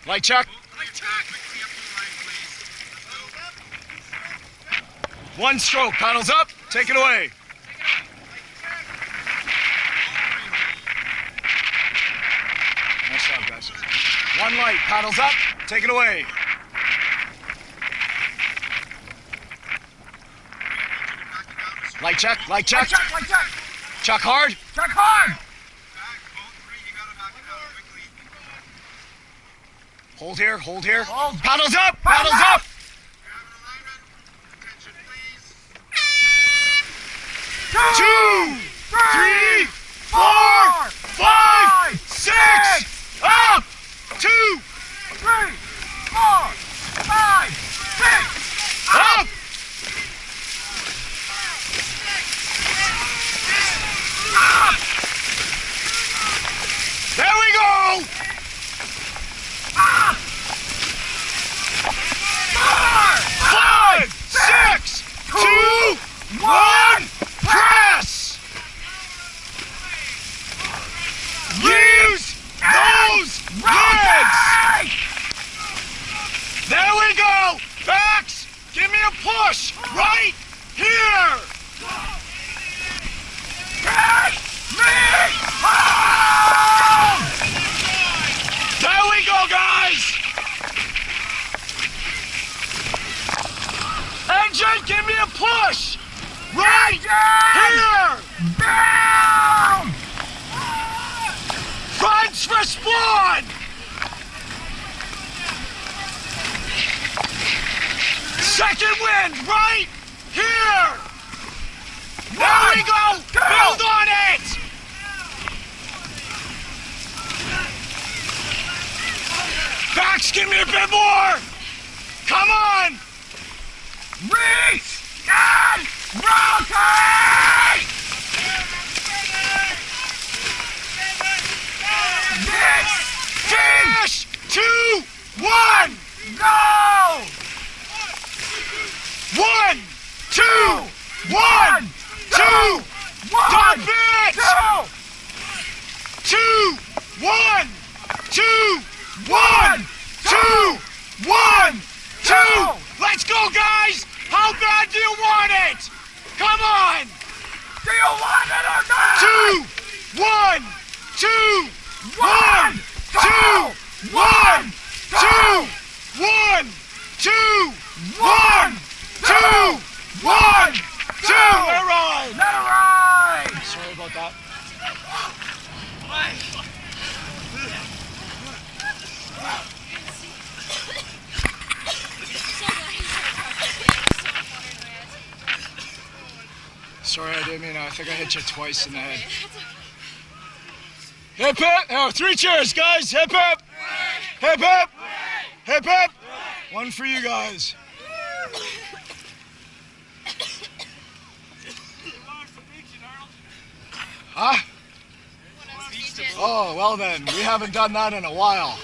Light check. One stroke, paddles up, take it away. Nice job, guys. One light, paddles up, take it away. Light check, light check. Light check, light check. Check hard. Check hard. Hold here, hold here. Hold. Paddles up, paddles up. Two, three, four, five, six, up. 2, 3, 4, 5, 6, up. There we go. 5, 6, 2, 1, press! Use those legs! There we go! Max, give me a push right here! take me home! There we go, guys! Engine, give me a push! Right here! Down! Fronts for spawn! Second wind, right here! There we go! Build on it! Max, give me a bit more! Come on! Reach and rotate! Finish! 2, 1! Go! 1, 2, 1, 2! Stop it! 2, 1, 2, 1, 2, 1, 2! Let's go, guys! How bad do you want it? Come on! Do you want it or not? 2, 1, 2, 1, 2, 1, 2, 1, 2, 1, 2, 1, 2! Let it ride! Let it ride! Sorry about that. Sorry, I didn't mean I think I hit you twice in the head. Hip hip! Oh, 3 cheers, guys! Hip hip! Hip hip! Hip hip! One for you guys. Huh? Oh, well then, we haven't done that in a while.